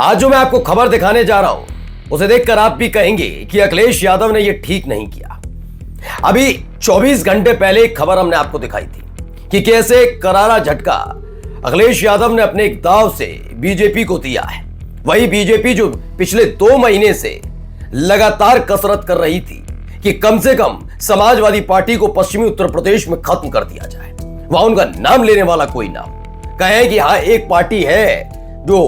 आज जो मैं आपको खबर दिखाने जा रहा हूं उसे देखकर आप भी कहेंगे कि अखिलेश यादव ने यह ठीक नहीं किया। अभी 24 घंटे पहले एक खबर हमने आपको दिखाई थी कि कैसे करारा झटका अखिलेश यादव ने अपने एक दांव से बीजेपी को दिया है। वही बीजेपी जो पिछले 2 महीने से लगातार कसरत कर रही थी कि कम से कम समाजवादी पार्टी को पश्चिमी उत्तर प्रदेश में खत्म कर दिया जाए, वहां उनका नाम लेने वाला कोई नाम कहे कि हाँ एक पार्टी है जो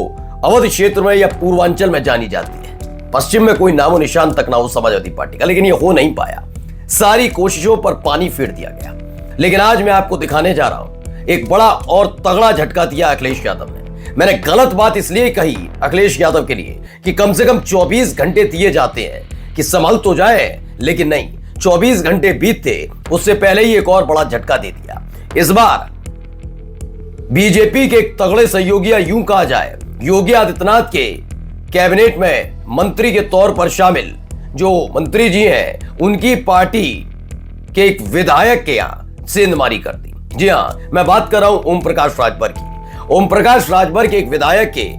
अवध क्षेत्र में या पूर्वांचल में जानी जाती है, पश्चिम में कोई नामो निशान तक ना हो समाजवादी पार्टी का, लेकिन ये हो नहीं पाया। सारी कोशिशों पर पानी फेर दिया गया। लेकिन आज मैं आपको दिखाने जा रहा हूं एक बड़ा और तगड़ा झटका दिया अखिलेश यादव ने। मैंने गलत बात इसलिए कही अखिलेश यादव के लिए कि कम से कम 24 घंटे दिए जाते हैं कि संभल तो जाए, लेकिन नहीं, 24 घंटे बीतते उससे पहले ही एक और बड़ा झटका दे दिया। इस बार बीजेपी के एक तगड़े सहयोगी, यूं कहा जाए योगी आदित्यनाथ के कैबिनेट में मंत्री के तौर पर शामिल जो मंत्री जी हैं, उनकी पार्टी के एक विधायक के यहां सेंधमारी कर दी। जी हां, मैं बात कर रहा हूं ओम प्रकाश राजभर की। ओम प्रकाश राजभर के एक विधायक के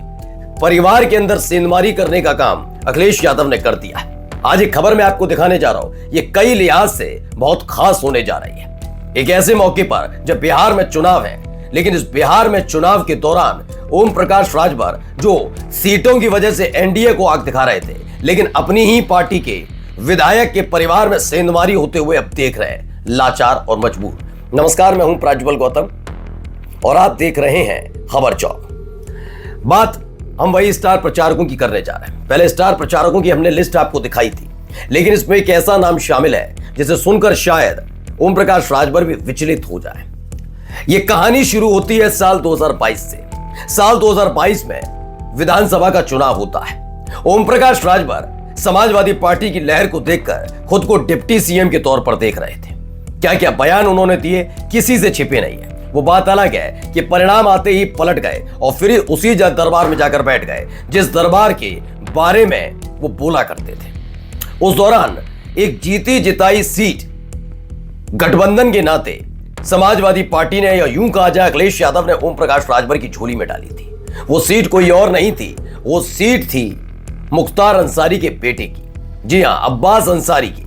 परिवार के अंदर सेंधमारी करने का काम अखिलेश यादव ने कर दिया है। आज एक खबर मैं आपको दिखाने जा रहा हूं, ये कई लिहाज से बहुत खास होने जा रही है। एक ऐसे मौके पर जब बिहार में चुनाव है, लेकिन इस बिहार में चुनाव के दौरान ओम प्रकाश राजभर जो सीटों की वजह से एनडीए को आग दिखा रहे थे, लेकिन अपनी ही पार्टी के विधायक के परिवार में सेंधमारी होते हुए अब देख रहे हैं लाचार और मजबूर। नमस्कार, मैं हूं प्रज्वल गौतम और आप देख रहे हैं खबर चौक। बात हम वही स्टार प्रचारकों की करने जा रहे हैं। पहले स्टार प्रचारकों की हमने लिस्ट आपको दिखाई थी, लेकिन इसमें एक ऐसा नाम शामिल है जिसे सुनकर शायद ओम प्रकाश राजभर भी विचलित हो जाए। यह कहानी शुरू होती है साल 2022 से। साल 2022 में विधानसभा का चुनाव होता है। ओम प्रकाश राजभर समाजवादी पार्टी की लहर को देखकर खुद को डिप्टी सीएम के तौर पर देख रहे थे। क्या क्या बयान उन्होंने दिए किसी से छिपे नहीं है। वो बात अलग है कि परिणाम आते ही पलट गए और फिर उसी दरबार में जाकर बैठ गए जिस दरबार के बारे में वो बोला करते थे। उस दौरान एक जीती जिताई सीट गठबंधन के नाते समाजवादी पार्टी ने, या यूं कहा जाए अखिलेश यादव ने ओम प्रकाश राजभर की झोली में डाली थी। वो सीट कोई और नहीं थी, वो सीट थी मुख्तार अंसारी के बेटे की। जी हां, अब्बास अंसारी की।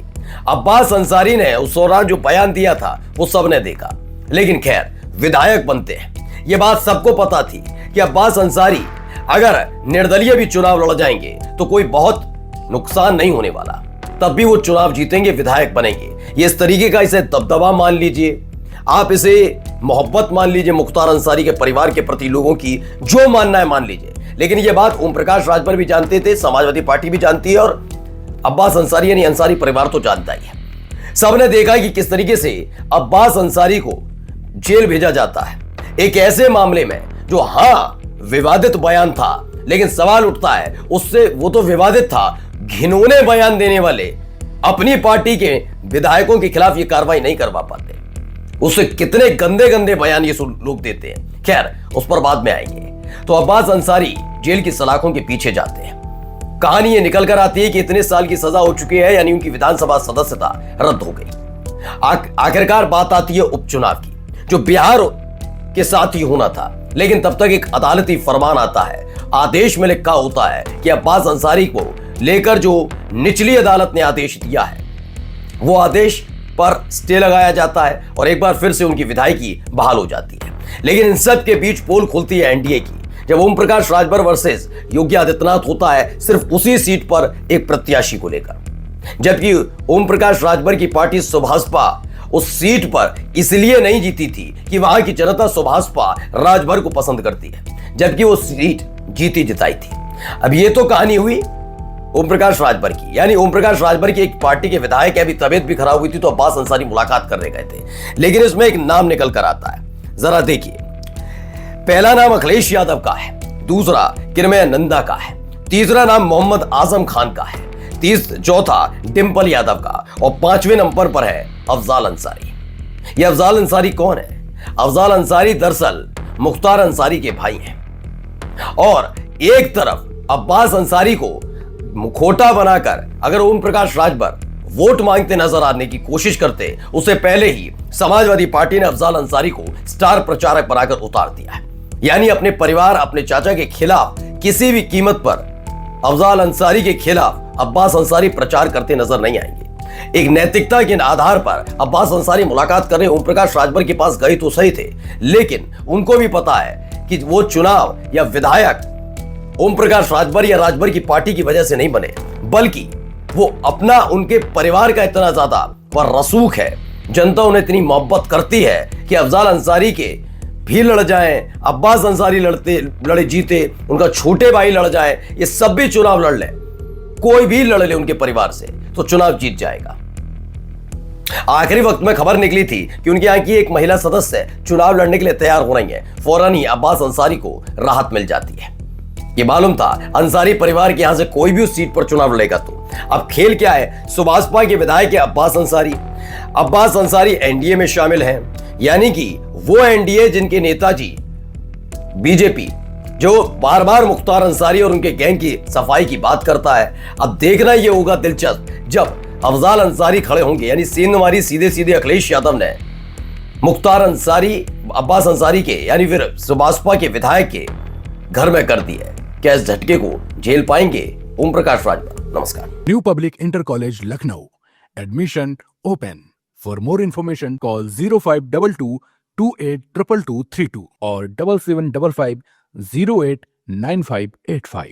अब्बास अंसारी ने उस दौरान जो बयान दिया था वो सबने देखा, लेकिन खैर विधायक बनते हैं, ये बात सबको पता थी कि अब्बास अंसारी अगर निर्दलीय भी चुनाव लड़ जाएंगे तो कोई बहुत नुकसान नहीं होने वाला, तब भी वो चुनाव जीतेंगे, विधायक बनेंगे। ये इस तरीके का इसे दबदबा मान लीजिए, आप इसे मोहब्बत मान लीजिए, मुख्तार अंसारी के परिवार के प्रति लोगों की जो मानना है मान लीजिए, लेकिन यह बात ओम प्रकाश राजभर भी जानते थे, समाजवादी पार्टी भी जानती है और अब्बास अंसारी यानी अंसारी परिवार तो जानता ही है। सबने देखा कि किस तरीके से अब्बास अंसारी को जेल भेजा जाता है एक ऐसे मामले में जो हाँ विवादित बयान था, लेकिन सवाल उठता है उससे, वो तो विवादित था, घिनौने बयान देने वाले अपनी पार्टी के विधायकों के खिलाफ ये कार्रवाई नहीं करवा पाते, उससे कितने गंदे गंदे बयान ये लोग देते हैं। खैर उस पर बाद में आएंगे। तो अब्बास अंसारी जेल की सलाखों के पीछे जाते हैं। कहानी ये निकल कर आती है कि इतने साल की सजा हो चुकी है, यानी उनकी विधानसभा सदस्यता रद्द हो गई। आखिरकार बात आती है उपचुनाव की, जो बिहार के साथ ही होना था, लेकिन तब तक एक अदालती फरमान आता है, आदेश में लिखा होता है कि अब्बास अंसारी को लेकर जो निचली अदालत ने आदेश दिया है वो आदेश पर स्टे लगाया जाता है और एक बार फिर से उनकी विधायकी बहाल हो जाती है। लेकिन इन सब के बीच पोल खुलती है एनडीए की, जब ओम प्रकाश राजभर वर्सेस योगी आदित्यनाथ होता है सिर्फ उसी सीट पर एक प्रत्याशी को लेकर, जबकि ओम प्रकाश राजभर की पार्टी सुभाषपा उस सीट पर इसलिए नहीं जीती थी कि वहां की जनता सुभाषपा राजभर को पसंद करती है, जबकि वो सीट जीती जिताई थी। अब ये तो कहानी हुई ओम प्रकाश राजभर की, यानी ओम प्रकाश राजभर की एक पार्टी के विधायक है, अभी तबीयत भी खराब हुई थी तो अब्बास अंसारी मुलाकात करने गए थे, लेकिन इसमें एक नाम निकल कर आता है। जरा देखिए, पहला नाम अखिलेश यादव का है, दूसरा किरमय नंदा का है, तीसरा नाम मोहम्मद आजम खान का है, चौथा डिंपल यादव का और 5वें नंबर पर है अफजाल अंसारी। ये अफजाल अंसारी कौन है? अफजाल अंसारी दरअसल मुख्तार अंसारी के भाई हैं और एक तरफ अब्बास अंसारी को मुखौटा बनाकर अगर ओम प्रकाश राजभर वोट मांगते नजर आने की कोशिश करते, उससे पहले ही समाजवादी पार्टी ने अफजाल अंसारी को स्टार प्रचारक बनाकर उतार दिया है। यानी अपने परिवार, अपने चाचा के खिलाफ किसी भी कीमत पर अफजाल अंसारी के खिलाफ अब्बास अंसारी प्रचार करते नजर नहीं आएंगे। एक नैतिकता के आधार पर अब्बास अंसारी मुलाकात करने ओम प्रकाश राजभर के पास गए तो सही थे, लेकिन उनको भी पता है कि वो चुनाव या विधायक ओम प्रकाश राजभर या राजभर की पार्टी की वजह से नहीं बने, बल्कि वो अपना, उनके परिवार का इतना ज्यादा पर रसूख है, जनता उन्हें इतनी मोहब्बत करती है कि अफजाल अंसारी के भी लड़ जाएं, अब्बास अंसारी लड़े जीते, उनका छोटे भाई लड़ जाए, ये सब भी चुनाव लड़ ले, कोई भी लड़ ले उनके परिवार से तो चुनाव जीत जाएगा। आखिरी वक्त में खबर निकली थी कि उनके यहाँ की एक महिला सदस्य चुनाव लड़ने के लिए तैयार हो रही है, फौरन ही अब्बास अंसारी को राहत मिल जाती है। ये मालूम था अंसारी परिवार के यहां से कोई भी उस सीट पर चुनाव लड़ेगा। तो अब खेल क्या है, सुभाषपा के विधायक है अब्बास अंसारी एनडीए में शामिल हैं, यानी कि वो एनडीए जिनके नेताजी बीजेपी जो बार बार मुख्तार अंसारी और उनके गैंग की सफाई की बात करता है। अब देखना ये होगा दिलचस्प जब अफजाल अंसारी खड़े होंगे, यानी सेंधमारी सीधे सीधे अखिलेश यादव ने मुख्तार अंसारी अब्बास अंसारी के यानी फिर सुभाषपा के विधायक के घर में कर दी है। क्या इस झटके को झेल पाएंगे ओम प्रकाश राजभर? नमस्कार। New public inter college Lucknow, admission open. For more information call 0522 282232 और 7755 089585।